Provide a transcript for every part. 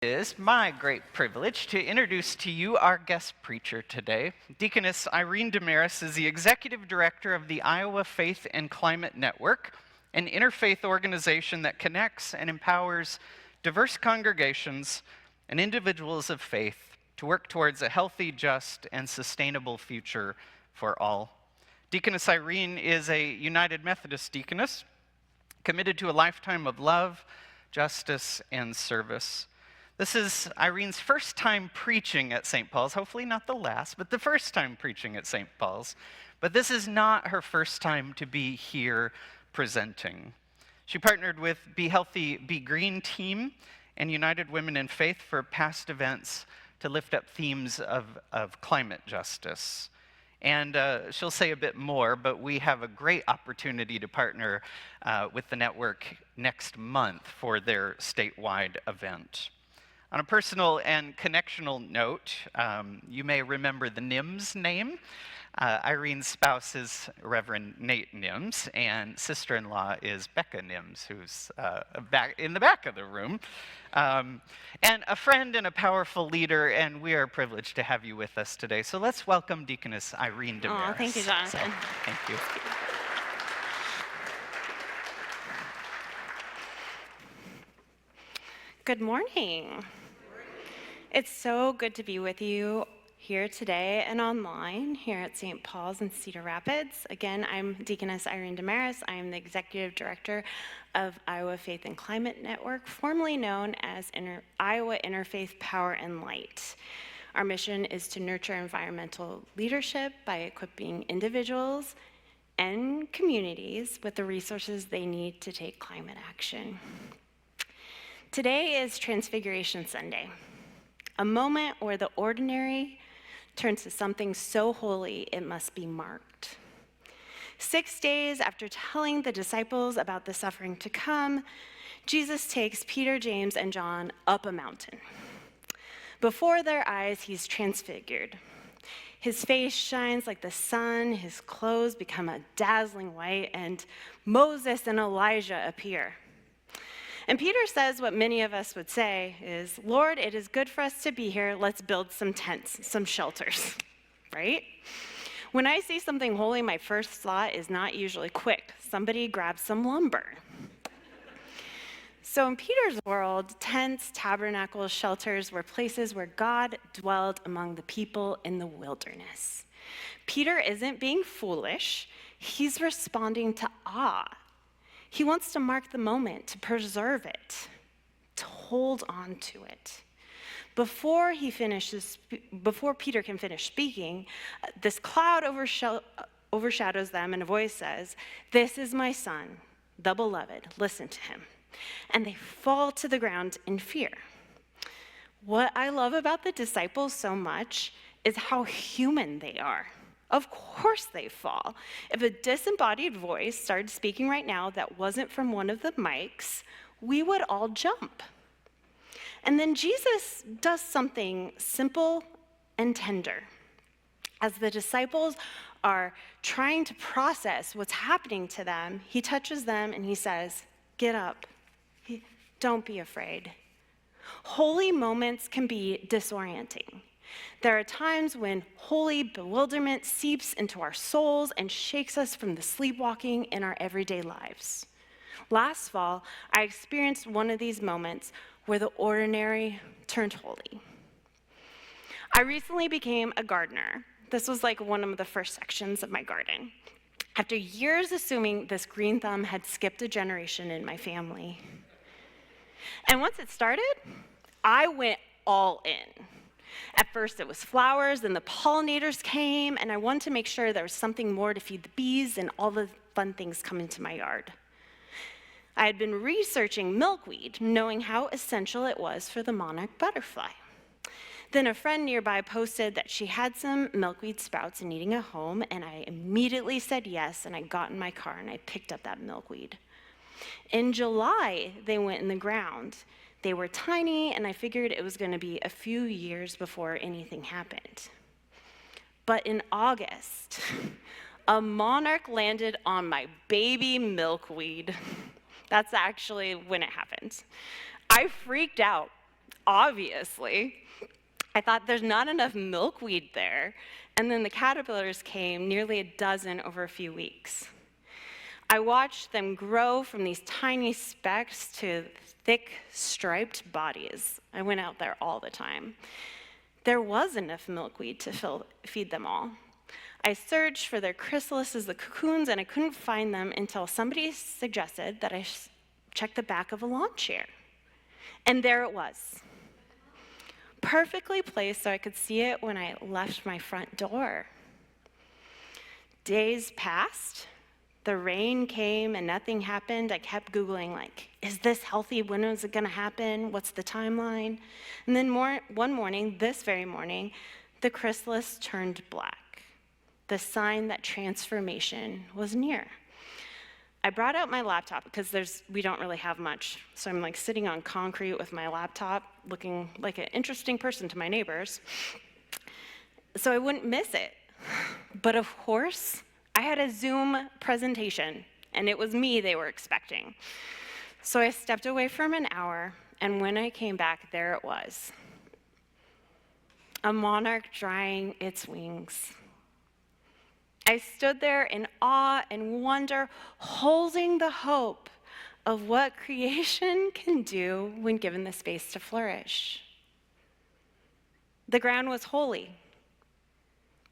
It is my great privilege to introduce to you our guest preacher today. Deaconess Irene DeMaris is the executive director of the Iowa Faith and Climate Network, an interfaith organization that connects and empowers diverse congregations and individuals of faith to work towards a healthy, just, and sustainable future for all. Deaconess Irene is a United Methodist deaconess, committed to a lifetime of love, justice, and service. This is Irene's first time preaching at St. Paul's, hopefully not the last, but the first time preaching at St. Paul's. But this is not her first time to be here presenting. She partnered with Be Healthy, Be Green team and United Women in Faith for past events to lift up themes of climate justice. And she'll say a bit more, but we have a great opportunity to partner with the network next month for their statewide event. On a personal and connectional note, you may remember the Nims name. Irene's spouse is Reverend Nate Nims, and sister-in-law is Becca Nims, who's back in the back of the room. And a friend and a powerful leader, and we are privileged to have you with us today. So let's welcome Deaconess Irene DeMaris. Oh, thank you, Jonathan. Thank you. Good morning. It's so good to be with you here today and online here at St. Paul's in Cedar Rapids. Again, I'm Deaconess Irene DeMaris. I am the Executive Director of Iowa Faith and Climate Network, formerly known as Iowa Interfaith Power and Light. Our mission is to nurture environmental leadership by equipping individuals and communities with the resources they need to take climate action. Today is Transfiguration Sunday, a moment where the ordinary turns to something so holy it must be marked. 6 days after telling the disciples about the suffering to come, Jesus takes Peter, James, and John up a mountain. Before their eyes, he's transfigured. His face shines like the sun, his clothes become a dazzling white, and Moses and Elijah appear. And Peter says what many of us would say is, Lord, it is good for us to be here. Let's build some tents, some shelters, right? When I see something holy, my first thought is not usually quick. Somebody grab some lumber. So in Peter's world, tents, tabernacles, shelters were places where God dwelled among the people in the wilderness. Peter isn't being foolish. He's responding to awe. He wants to mark the moment, to preserve it, to hold on to it. Before Peter can finish speaking, this cloud overshadows them, and a voice says, "This is my son, the beloved, listen to him." And they fall to the ground in fear. What I love about the disciples so much is how human they are. Of course they fall. If a disembodied voice started speaking right now that wasn't from one of the mics, we would all jump. And then Jesus does something simple and tender. As the disciples are trying to process what's happening to them, he touches them and he says, "Get up. Don't be afraid." Holy moments can be disorienting. There are times when holy bewilderment seeps into our souls and shakes us from the sleepwalking in our everyday lives. Last fall, I experienced one of these moments where the ordinary turned holy. I recently became a gardener. This was like one of the first sections of my garden. After years assuming this green thumb had skipped a generation in my family. And once it started, I went all in. At first it was flowers, then the pollinators came, and I wanted to make sure there was something more to feed the bees and all the fun things come into my yard. I had been researching milkweed, knowing how essential it was for the monarch butterfly. Then a friend nearby posted that she had some milkweed sprouts needing a home, and I immediately said yes, and I got in my car and I picked up that milkweed. In July, they went in the ground. They were tiny, and I figured it was going to be a few years before anything happened. But in August, a monarch landed on my baby milkweed. That's actually when it happened. I freaked out. obviously. I thought there's not enough milkweed there. And then the caterpillars came, nearly a dozen over a few weeks. I watched them grow from these tiny specks to thick, striped bodies. I went out there all the time. There was enough milkweed to feed them all. I searched for their chrysalises, the cocoons, and I couldn't find them until somebody suggested that I check the back of a lawn chair. And there it was, perfectly placed so I could see it when I left my front door. Days passed. The rain came and nothing happened. I kept Googling, like, is this healthy? When is it going to happen? What's the timeline? And then one morning, this very morning, the chrysalis turned black, the sign that transformation was near. I brought out my laptop because we don't really have much. So I'm like sitting on concrete with my laptop, looking like an interesting person to my neighbors. So I wouldn't miss it. But of course, I had a Zoom presentation, and it was me they were expecting. So I stepped away for an hour, and when I came back, there it was. A monarch drying its wings. I stood there in awe and wonder, holding the hope of what creation can do when given the space to flourish. The ground was holy,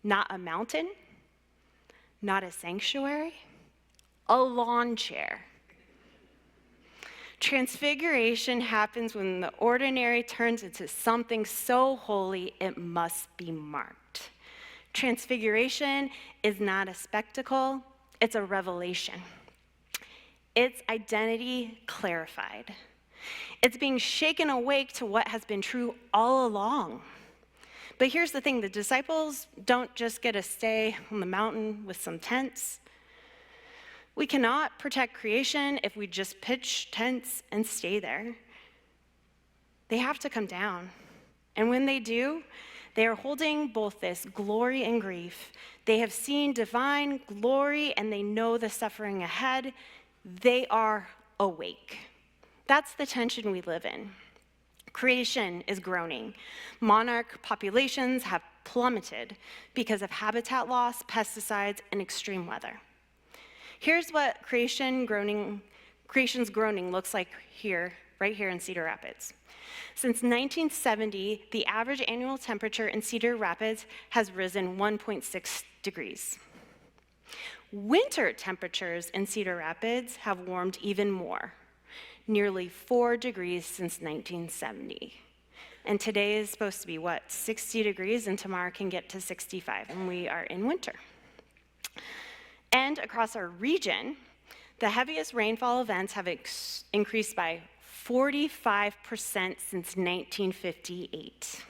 not a mountain, not a sanctuary, a lawn chair. Transfiguration happens when the ordinary turns into something so holy it must be marked. Transfiguration is not a spectacle, it's a revelation. It's identity clarified. It's being shaken awake to what has been true all along. But here's the thing, the disciples don't just get to stay on the mountain with some tents. We cannot protect creation if we just pitch tents and stay there. They have to come down. And when they do, they are holding both this glory and grief. They have seen divine glory and they know the suffering ahead. They are awake. That's the tension we live in. Creation is groaning. Monarch populations have plummeted because of habitat loss, pesticides, and extreme weather. Here's what creation's groaning looks like right here in Cedar Rapids. Since 1970, the average annual temperature in Cedar Rapids has risen 1.6 degrees. Winter temperatures in Cedar Rapids have warmed even more, nearly 4 degrees since 1970. And today is supposed to be, 60 degrees, and tomorrow can get to 65, and we are in winter. And across our region, the heaviest rainfall events have increased by 45% since 1958.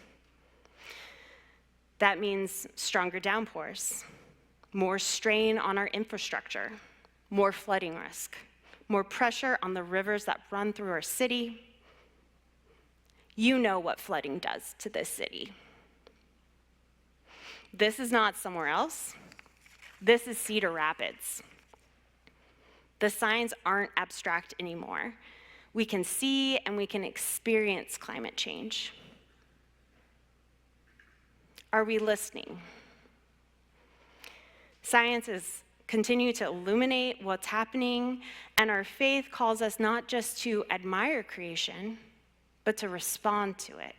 That means stronger downpours, more strain on our infrastructure, more flooding risk, more pressure on the rivers that run through our city. You know what flooding does to this city. This is not somewhere else. This is Cedar Rapids. The signs aren't abstract anymore. We can see and we can experience climate change. Are we listening? Science continue to illuminate what's happening, and our faith calls us not just to admire creation, but to respond to it.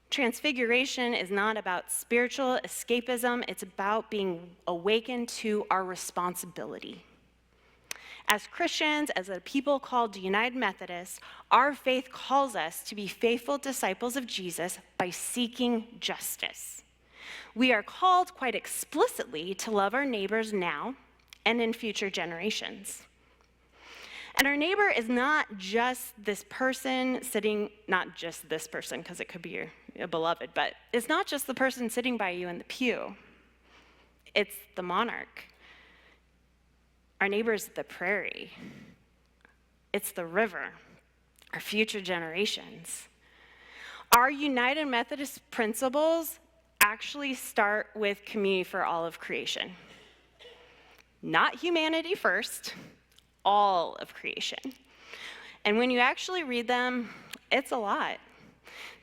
Transfiguration is not about spiritual escapism, it's about being awakened to our responsibility. As Christians, as a people called United Methodists, our faith calls us to be faithful disciples of Jesus by seeking justice. We are called quite explicitly to love our neighbors now and in future generations. And our neighbor is not just this person sitting, not just this person, because it could be your beloved, but it's not just the person sitting by you in the pew. It's the monarch. Our neighbor is the prairie. It's the river, our future generations. Our United Methodist principles actually start with community for all of creation. Not humanity first, all of creation. And when you actually read them, it's a lot.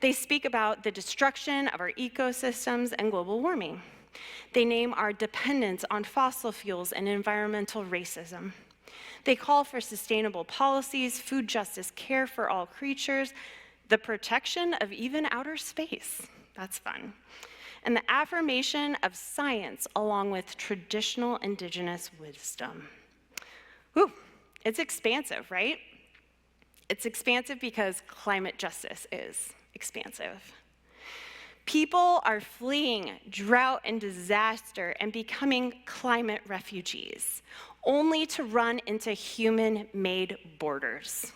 They speak about the destruction of our ecosystems and global warming. They name our dependence on fossil fuels and environmental racism. They call for sustainable policies, food justice, care for all creatures, the protection of even outer space. That's fun. And the affirmation of science along with traditional indigenous wisdom. Whew, it's expansive, right? It's expansive because climate justice is expansive. People are fleeing drought and disaster and becoming climate refugees, only to run into human-made borders.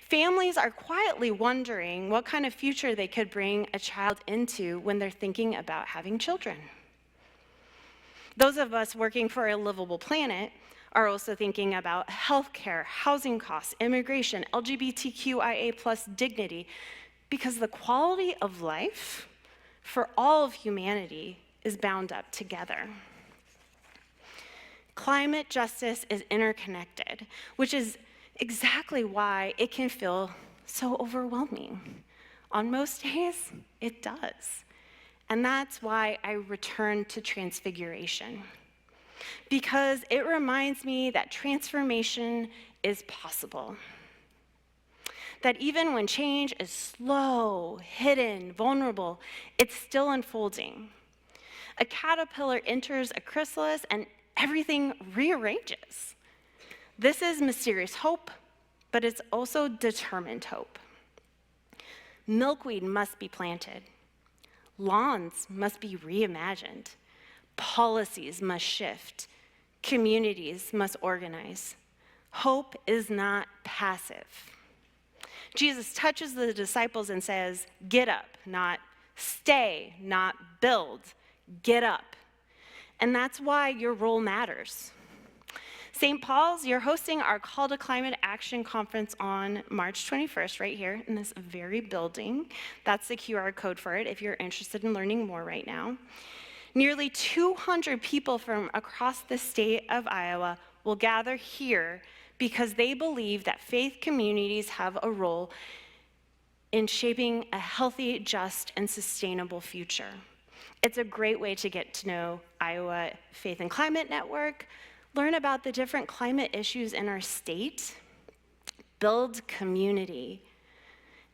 Families are quietly wondering what kind of future they could bring a child into when they're thinking about having children. Those of us working for a livable planet are also thinking about healthcare, housing costs, immigration, LGBTQIA+ dignity, because the quality of life for all of humanity is bound up together. Climate justice is interconnected, which is exactly why it can feel so overwhelming. On most days, it does. And that's why I return to Transfiguration, because it reminds me that transformation is possible. That even when change is slow, hidden, vulnerable, it's still unfolding. A caterpillar enters a chrysalis and everything rearranges. This is mysterious hope, but it's also determined hope. Milkweed must be planted. Lawns must be reimagined. Policies must shift. Communities must organize. Hope is not passive. Jesus touches the disciples and says, get up, not stay, not build, get up. And that's why your role matters. St. Paul's, you're hosting our Call to Climate Action Conference on March 21st, right here in this very building. That's the QR code for it if you're interested in learning more right now. Nearly 200 people from across the state of Iowa will gather here because they believe that faith communities have a role in shaping a healthy, just, and sustainable future. It's a great way to get to know Iowa Faith and Climate Network, learn about the different climate issues in our state, build community,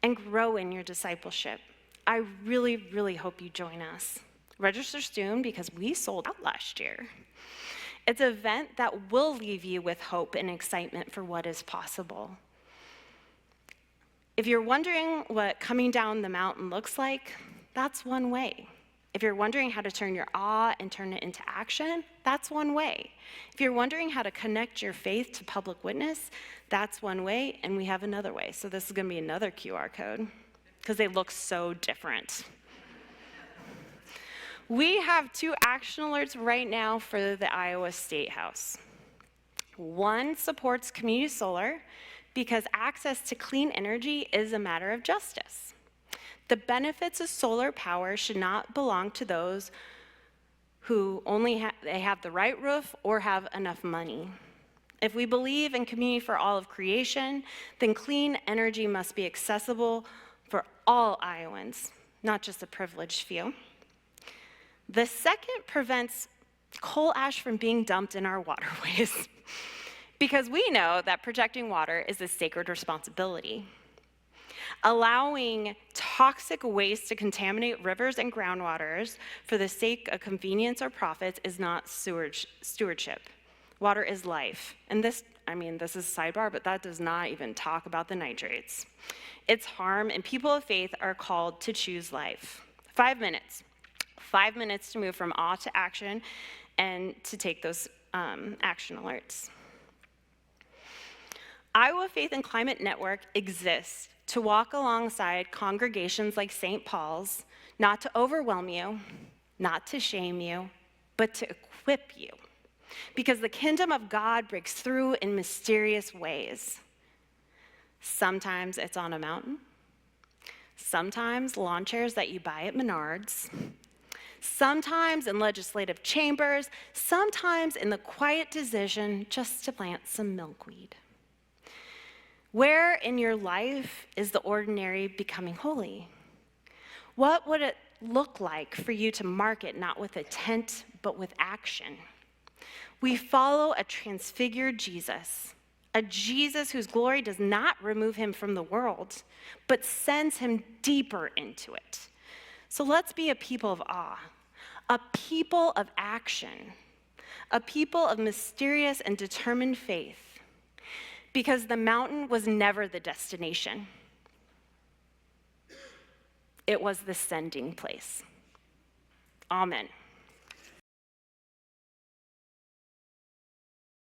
and grow in your discipleship. I really, really hope you join us. Register soon because we sold out last year. It's an event that will leave you with hope and excitement for what is possible. If you're wondering what coming down the mountain looks like, that's one way. If you're wondering how to turn your awe and turn it into action, that's one way. If you're wondering how to connect your faith to public witness, that's one way, and we have another way. So this is going to be another QR code because they look so different. We have 2 action alerts right now for the Iowa State House. One supports community solar because access to clean energy is a matter of justice. The benefits of solar power should not belong to those who only they have the right roof or have enough money. If we believe in community for all of creation, then clean energy must be accessible for all Iowans, not just a privileged few. The second prevents coal ash from being dumped in our waterways because we know that protecting water is a sacred responsibility. Allowing toxic waste to contaminate rivers and groundwaters for the sake of convenience or profits is not stewardship. Water is life. And this is a sidebar, but that does not even talk about the nitrates. It's harm, and people of faith are called to choose life. 5 minutes. 5 minutes to move from awe to action and to take those action alerts. Iowa Faith and Climate Network exists to walk alongside congregations like St. Paul's, not to overwhelm you, not to shame you, but to equip you. Because the kingdom of God breaks through in mysterious ways. Sometimes it's on a mountain. Sometimes lawn chairs that you buy at Menards. Sometimes in legislative chambers. Sometimes in the quiet decision just to plant some milkweed. Where in your life is the ordinary becoming holy? What would it look like for you to mark it not with intent, but with action? We follow a transfigured Jesus, a Jesus whose glory does not remove him from the world, but sends him deeper into it. So let's be a people of awe, a people of action, a people of mysterious and determined faith, because the mountain was never the destination. It was the sending place. Amen.